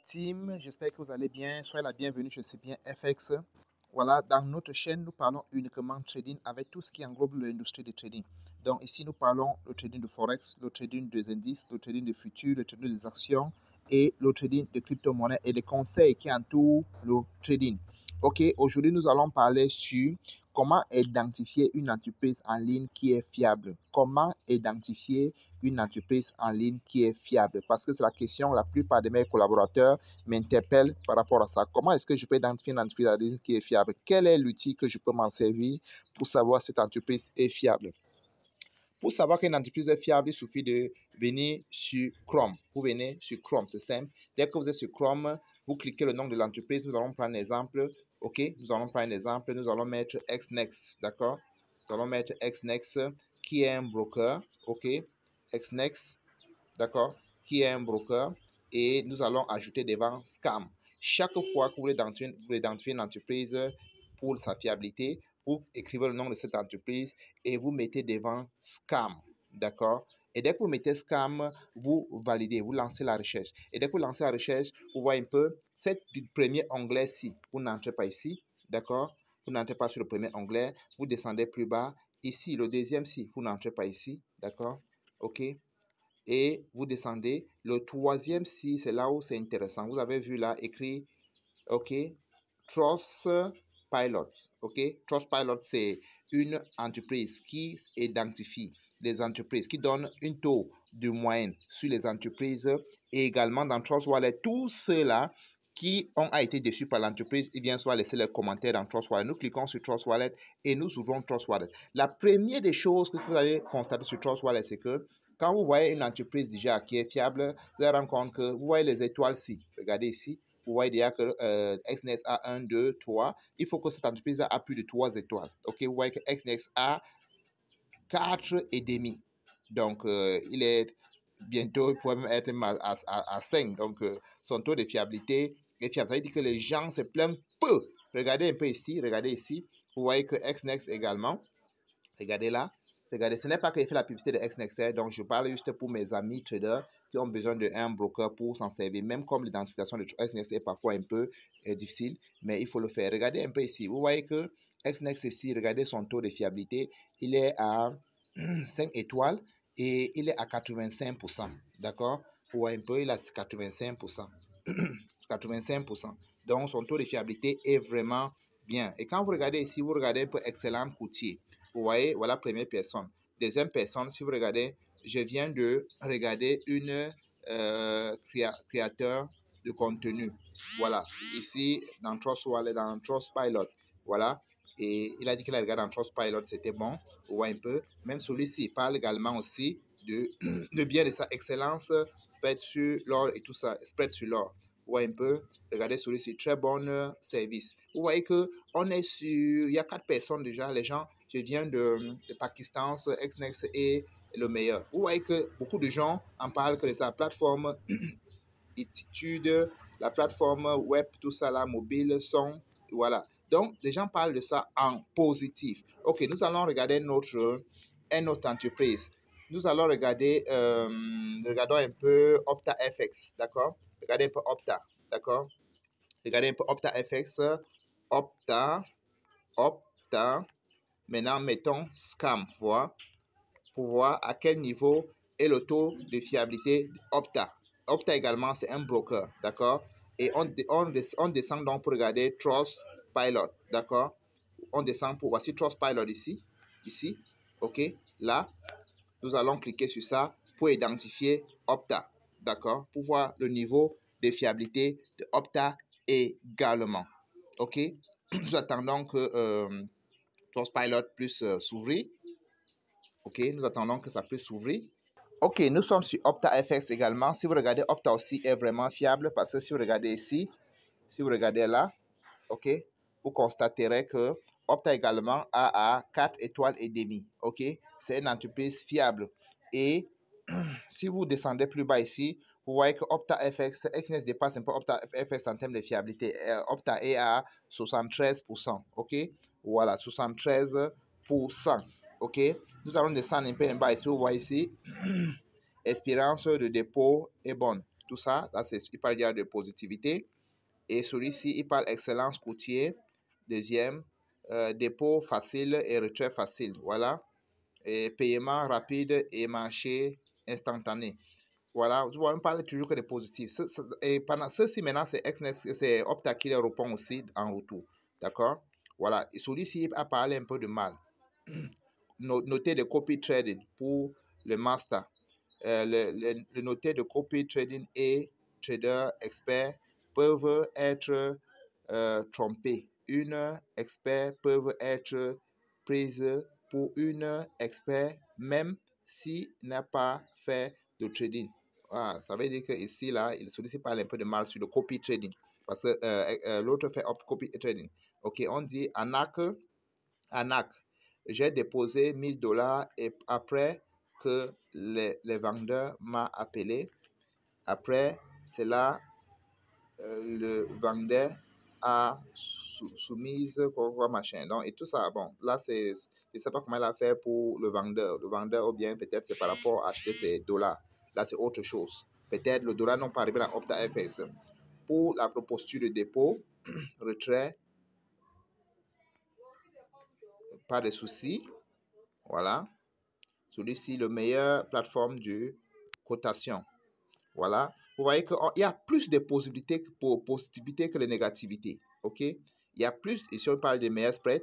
Team, j'espère que vous allez bien. Soyez la bienvenue, je suis bien FX. Voilà, dans notre chaîne, nous parlons uniquement trading avec tout ce qui englobe l'industrie du trading. Donc ici, nous parlons le trading de Forex, le trading des indices, le trading de futurs, le trading des actions et le trading de crypto-monnaies et les conseils qui entourent le trading. Ok, aujourd'hui, nous allons parler sur comment identifier une entreprise en ligne qui est fiable. Comment identifier une entreprise en ligne qui est fiable? Parce que c'est la question, la plupart de mes collaborateurs m'interpellent par rapport à ça. Comment est-ce que je peux identifier une entreprise en ligne qui est fiable? Quel est l'outil que je peux m'en servir pour savoir si cette entreprise est fiable? Pour savoir qu'une entreprise est fiable, il suffit de venir sur Chrome. Vous venez sur Chrome, c'est simple. Dès que vous êtes sur Chrome, vous cliquez le nom de l'entreprise. Nous allons prendre un exemple. OK, nous allons prendre un exemple. Nous allons mettre XNext, d'accord? Nous allons mettre XNext, qui est un broker. OK, XNext, d'accord? Qui est un broker. Et nous allons ajouter devant Scam. Chaque fois que vous identifiez une entreprise pour sa fiabilité, vous écrivez le nom de cette entreprise et vous mettez devant Scam, d'accord? Et dès que vous mettez Scam, vous validez, vous lancez la recherche. Et dès que vous lancez la recherche, vous voyez un peu, cet premier onglet-ci, vous n'entrez pas ici, d'accord? Vous n'entrez pas sur le premier onglet, vous descendez plus bas. Ici, le deuxième-ci, vous n'entrez pas ici, d'accord? OK? Et vous descendez. Le troisième-ci, c'est là où c'est intéressant. Vous avez vu là, écrit, OK, Trustpilot. OK, Trustpilot, c'est une entreprise qui identifie les entreprises, qui donne une taux de moyenne sur les entreprises. Et également dans Trust Wallet, tous ceux-là qui ont été déçus par l'entreprise, ils viennent soit laisser leurs commentaires dans Trust Wallet. Nous cliquons sur Trust Wallet et nous ouvrons Trust Wallet. La première des choses que vous allez constater sur Trust Wallet, c'est que quand vous voyez une entreprise déjà qui est fiable, vous allez rendre compte que vous voyez les étoiles-ci. Regardez ici. Vous voyez déjà que XNext a 1, 2, 3. Il faut que cette entreprise a plus de 3 étoiles. OK, vous voyez que XNext a 4,5. Donc, il est bientôt, il pourrait même être à 5. Donc, son taux de fiabilité est fiable. Ça veut dire que les gens se plaignent peu. Regardez un peu ici, regardez ici. Vous voyez que XNext également. Regardez là. Regardez, ce n'est pas que j'ai fait la publicité de XNext, donc je parle juste pour mes amis traders qui ont besoin d'un broker pour s'en servir. Même comme l'identification de XNext est parfois un peu difficile, mais il faut le faire. Regardez un peu ici. Vous voyez que XNext ici, regardez son taux de fiabilité. Il est à 5 étoiles et il est à 85%. D'accord? Vous voyez un peu, il est à 85%. 85%. Donc, son taux de fiabilité est vraiment bien. Et quand vous regardez ici, vous regardez un peu excellent courtier. Vous voyez, voilà, première personne. Deuxième personne, si vous regardez, je viens de regarder une créateur de contenu. Voilà, ici, dans Trustwallet, dans Trustpilot. Voilà, et il a dit qu'il a regardé dans Trustpilot, c'était bon. Vous voyez un peu. Même celui-ci parle également aussi de bien de sa excellence, spread sur l'or et tout ça, spread sur l'or. Vous voyez un peu, regardez celui-ci, très bon service. Vous voyez que on est sur, il y a 4 personnes déjà, les gens, je viens de Pakistan, XNext est le meilleur. Vous voyez que beaucoup de gens en parlent que de sa plateforme étude, la plateforme web, tout ça là, mobile, son, voilà. Donc, les gens parlent de ça en positif. Ok, nous allons regarder une autre entreprise. Nous allons regarder, regardons un peu OptaFX, d'accord? Regardez un peu Opta, d'accord? Regardez un peu OptaFX, Opta. Maintenant, mettons Scam, pour voir à quel niveau est le taux de fiabilité d'Opta. Opta également, c'est un broker, d'accord? Et on descend donc pour regarder Trustpilot, d'accord? On descend pour, voici Trustpilot ici, ok? Là, nous allons cliquer sur ça pour identifier Opta, d'accord? Pour voir le niveau de fiabilité de Opta également, ok? Nous attendons que Trustpilot puisse s'ouvrir. Ok, nous attendons que ça puisse s'ouvrir. Ok, nous sommes sur OptaFX également. Si vous regardez, Opta aussi est vraiment fiable parce que si vous regardez ici, si vous regardez là, ok, vous constaterez que Opta également a à 4 étoiles et demie. Ok, c'est une entreprise fiable. Et si vous descendez plus bas ici, vous voyez que OptaFX, XNext dépasse un peu OptaFX en termes de fiabilité. Opta est à 73%. Ok, voilà, 73%. Ok, nous allons descendre un peu en bas ici. Vous voyez ici, espérance de dépôt est bonne. tout ça. Là, il parle déjà de positivité. Et celui-ci, il parle excellence courtier. Deuxième, dépôt facile et retrait facile. Voilà. Et paiement rapide et marché instantané. Voilà, tu vois, on parle toujours que de positifs. Et pendant ceci, maintenant, c'est Opta qui les répond aussi en retour. D'accord? Voilà. Et celui-ci a parlé un peu de mal. Noté de copy trading pour le master. Le noté de copy trading et trader expert peuvent être trompés. Une expert peuvent être prise pour une expert même s'il n'a pas fait de trading. Ah, ça veut dire que ici, là, celui-ci parle un peu de mal sur le copy trading. Parce que l'autre fait copy trading. OK, on dit Anak, j'ai déposé $1000 et après que les vendeurs m'ont appelé. Après cela, le vendeur a soumise quoi machin. Donc, et tout ça, bon, là, je ne sais pas comment il a fait pour le vendeur. Le vendeur, ou bien peut-être c'est par rapport à acheter ses dollars. Là, c'est autre chose. Peut-être le dollar n'a pas arrivé dans OptaFX. Pour la posture de dépôt, retrait, pas de souci. Voilà. Celui-ci, le meilleur plateforme de cotation. Voilà. Vous voyez qu'il y a plus de possibilités que de négativités. OK? Il y a plus, et si on parle de meilleurs spreads,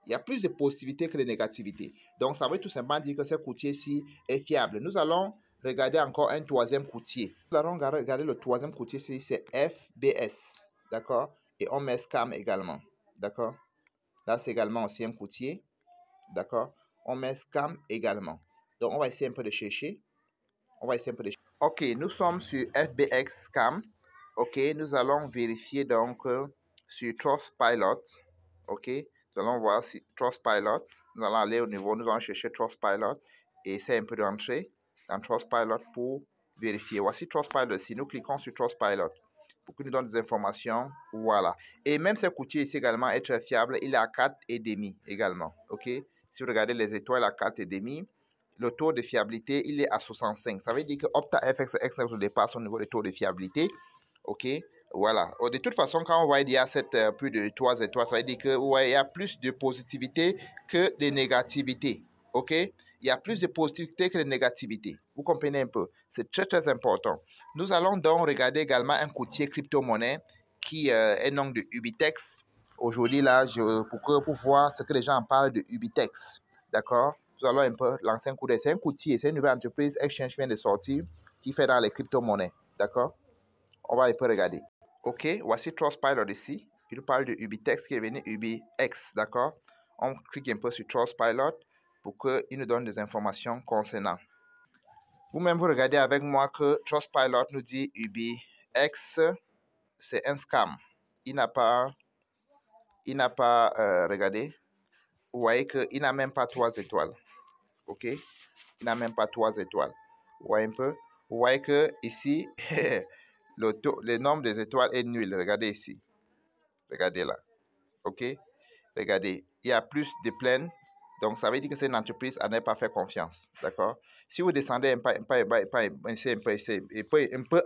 il y a plus de positivités que de négativités. Donc, ça veut tout simplement dire que ce courtier-ci est fiable. Nous allons regarder encore un troisième courtier. Nous allons regarder le troisième courtier, c'est FBS. D'accord? Et on met Scam également. D'accord? Là, c'est également aussi un courtier. D'accord? On met Scam également. Donc, on va essayer un peu de chercher. OK, nous sommes sur FBX Scam. OK, nous allons vérifier donc sur Trustpilot. OK, nous allons voir si Trustpilot. Nous allons aller au niveau, nous allons chercher Trustpilot et essayer un peu d'entrer dans Trustpilot pour vérifier. Voici Trustpilot. Si nous cliquons sur Trustpilot pour qu'il nous donne des informations, voilà. Et même ce courtier ici également est très fiable. Il est à 4,5 également. OK, si vous regardez les étoiles à 4,5. Le taux de fiabilité, il est à 65. Ça veut dire que OptaFX dépasse son niveau de taux de fiabilité. OK, voilà. De toute façon, quand on voit qu'il y a plus de 3 étoiles, ça veut dire qu'il y a plus de positivité que de négativité. OK, il y a plus de positivité que de négativité. Vous comprenez un peu? C'est très, très important. Nous allons donc regarder également un courtier crypto-monnaie qui est nom de Ubitex. Aujourd'hui, là, pour voir ce que les gens en parlent de Ubitex. D'accord? Nous allons un peu lancer un coup d'essai. C'est un courtier, c'est une nouvelle entreprise, Exchange vient de sortir, qui fait dans les crypto-monnaies. D'accord? On va un peu regarder. OK, voici Trustpilot ici. Il parle de Ubitex qui est devenu UbiX. D'accord? On clique un peu sur Trustpilot pour qu'il nous donne des informations concernant. Vous-même, vous regardez avec moi que Trustpilot nous dit UbiX, c'est un scam. Il n'a pas regardé. Vous voyez qu'il n'a même pas 3 étoiles. OK? Il n'a même pas 3 étoiles. Vous voyez un peu? Vous voyez que ici, le nombre des étoiles est nul. Regardez ici. Regardez là. OK? Regardez. Il y a plus de plaines. Donc, ça veut dire que c'est une entreprise à ne pas faire confiance. D'accord? Si vous descendez un peu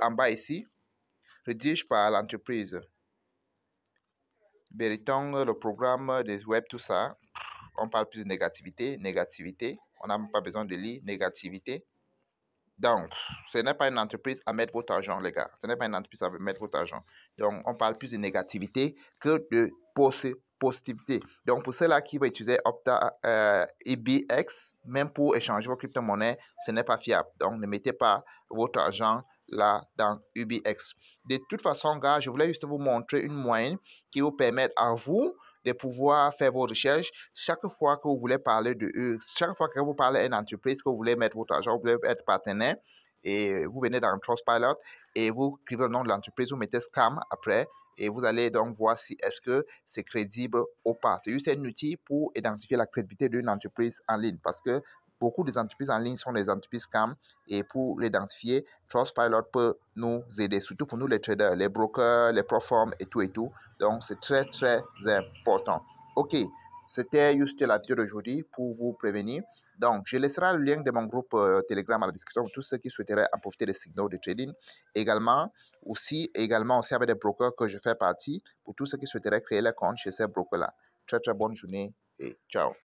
en bas ici, rédige par l'entreprise. Béritons, le programme des web, tout ça. On parle plus de négativité. On n'a même pas besoin de lire négativité. Donc, ce n'est pas une entreprise à mettre votre argent, les gars. Ce n'est pas une entreprise à mettre votre argent. Donc, on parle plus de négativité que de positivité. Donc, pour ceux-là qui vont utiliser EBX, même pour échanger vos crypto-monnaies, ce n'est pas fiable. Donc, ne mettez pas votre argent là dans UBX. De toute façon, gars, je voulais juste vous montrer une moyenne qui vous permet à vous de pouvoir faire vos recherches. Chaque fois que vous voulez parler de eux, chaque fois que vous parlez à une entreprise, que vous voulez mettre votre argent, vous voulez être partenaire, et vous venez dans Trustpilot et vous écrivez le nom de l'entreprise, vous mettez scam après, et vous allez donc voir si est-ce que c'est crédible ou pas. C'est juste un outil pour identifier la crédibilité d'une entreprise en ligne, parce que beaucoup des entreprises en ligne sont des entreprises scam, et pour l'identifier, Trustpilot peut nous aider, surtout pour nous les traders, les brokers, les proforms et tout. Donc, c'est très, très important. OK, c'était juste la vidéo d'aujourd'hui pour vous prévenir. Donc, je laisserai le lien de mon groupe Telegram à la description pour tous ceux qui souhaiteraient en profiter des signaux de trading. Également aussi avec des brokers que je fais partie pour tous ceux qui souhaiteraient créer leur compte chez ces brokers-là. Très, très bonne journée et ciao.